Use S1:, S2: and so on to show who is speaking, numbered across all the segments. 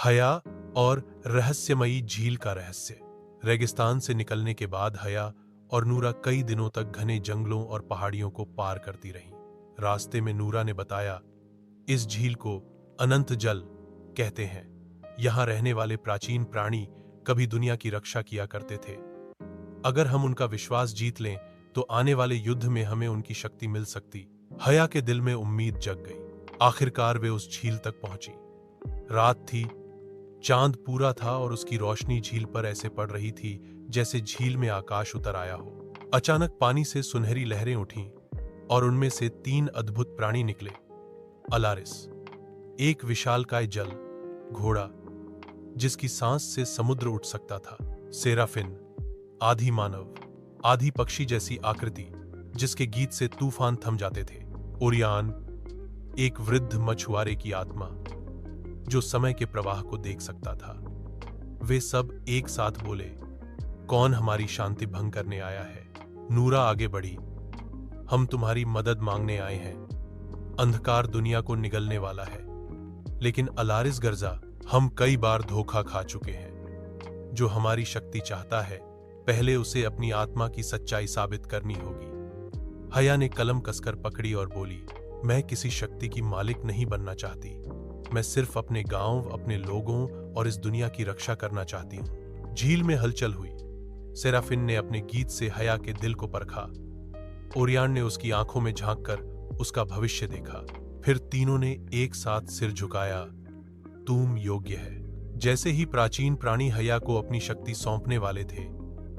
S1: हया और रहस्यमयी झील का रहस्य। रेगिस्तान से निकलने के बाद हया और नूरा कई दिनों तक घने जंगलों और पहाड़ियों को पार करती रहीं। रास्ते में नूरा ने बताया, इस झील को अनंत जल कहते हैं। यहां रहने वाले प्राचीन प्राणी कभी दुनिया की रक्षा किया करते थे। अगर हम उनका विश्वास जीत लें तो आने वाले युद्ध में हमें उनकी शक्ति मिल सकती। हया के दिल में उम्मीद जग गई। आखिरकार वे उस झील तक पहुंची। रात थी, चांद पूरा था और उसकी रोशनी झील पर ऐसे पड़ रही थी जैसे झील में आकाश उतर आया हो। अचानक पानी से सुनहरी लहरें उठीं और उनमें से 3 अद्भुत प्राणी निकले। अलारिस, एक विशालकाय जल घोड़ा जिसकी सांस से समुद्र उठ सकता था। सेराफिन, आधी मानव आधी पक्षी जैसी आकृति जिसके गीत से तूफान थम जाते थे। ओरियान, एक वृद्ध मछुआरे की आत्मा जो समय के प्रवाह को देख सकता था। वे सब एक साथ बोले, कौन हमारी शांति भंग करने आया है? नूरा आगे बढ़ी, हम तुम्हारी मदद मांगने आए हैं। अंधकार दुनिया को निगलने वाला है। लेकिन अलारिस गर्जा, हम कई बार धोखा खा चुके हैं। जो हमारी शक्ति चाहता है, पहले उसे अपनी आत्मा की सच्चाई साबित करनी होगी। हया ने कलम कसकर पकड़ी और बोली, मैं किसी शक्ति की मालिक नहीं बनना चाहती। मैं सिर्फ अपने गांव, अपने लोगों और इस दुनिया की रक्षा करना चाहती हूं। झील में हलचल हुई। सेराफिन ने अपने गीत से हया के दिल को परखा। ओरियान ने उसकी आंखों में झांककर उसका भविष्य देखा। फिर तीनों ने एक साथ सिर झुकाया, तुम योग्य है। जैसे ही प्राचीन प्राणी हया को अपनी शक्ति सौंपने वाले थे,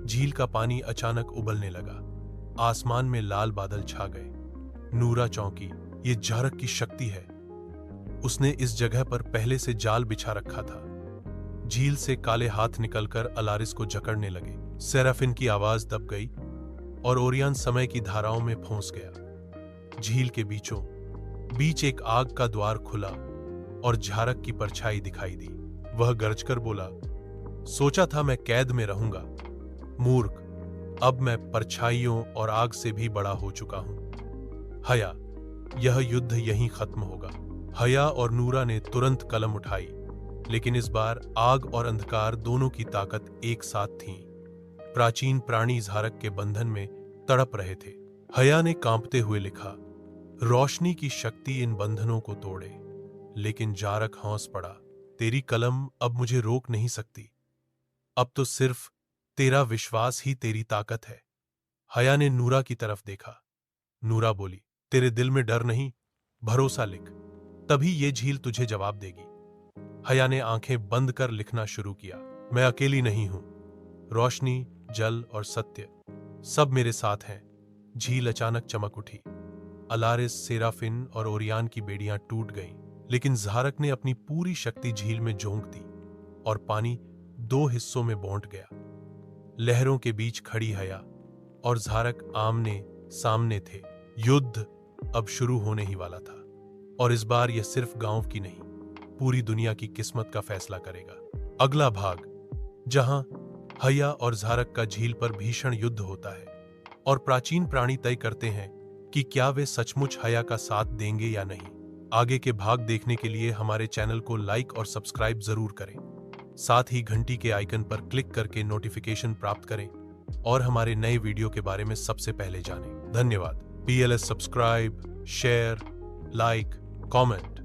S1: झील का पानी अचानक उबलने लगा। आसमान में लाल बादल छा गए। नूरा चौंकी, ये जारक की शक्ति है। उसने इस जगह पर पहले से जाल बिछा रखा था। झील से काले हाथ निकलकर अलारिस को जकड़ने लगे। सेराफिन की आवाज दब गई और ओरियान समय की धाराओं में फंस गया। झील के बीचों बीच एक आग का द्वार खुला और झारक की परछाई दिखाई दी। वह गरजकर बोला, सोचा था मैं कैद में रहूंगा। मूर्ख, अब मैं परछाइयों और आग से भी बड़ा हो चुका हूं। हया, यह युद्ध यहीं खत्म होगा। हया और नूरा ने तुरंत कलम उठाई, लेकिन इस बार आग और अंधकार दोनों की ताकत एक साथ थी। प्राचीन प्राणी झारक के बंधन में तड़प रहे थे। हया ने कांपते हुए लिखा, रोशनी की शक्ति इन बंधनों को तोड़े। लेकिन जारक हौंस पड़ा, तेरी कलम अब मुझे रोक नहीं सकती। अब तो सिर्फ तेरा विश्वास ही तेरी ताकत है। हया ने नूरा की तरफ देखा। नूरा बोली, तेरे दिल में डर नहीं, भरोसा लिख, तभी ये झील तुझे जवाब देगी। हया ने आंखें बंद कर लिखना शुरू किया। मैं अकेली नहीं हूं। रोशनी, जल और सत्य सब मेरे साथ हैं। झील अचानक चमक उठी। अलारिस, सेराफिन और ओरियान की बेड़ियां टूट गईं, लेकिन झारक ने अपनी पूरी शक्ति झील में झोंक दी और पानी 2 हिस्सों में बांट गया। लहरों के बीच खड़ी हया और झारक आमने सामने थे। युद्ध अब शुरू होने ही वाला था और इस बार यह सिर्फ गांव की नहीं, पूरी दुनिया की किस्मत का फैसला करेगा। अगला भाग, जहां हया और झारक का झील पर भीषण युद्ध होता है और प्राचीन प्राणी तय करते हैं कि क्या वे सचमुच हया का साथ देंगे या नहीं। आगे के भाग देखने के लिए हमारे चैनल को लाइक और सब्सक्राइब जरूर करें। साथ ही घंटी के आइकन पर क्लिक करके नोटिफिकेशन प्राप्त करें और हमारे नए वीडियो के बारे में सबसे पहले जानें। धन्यवाद। PLS subscribe, share, like, comment.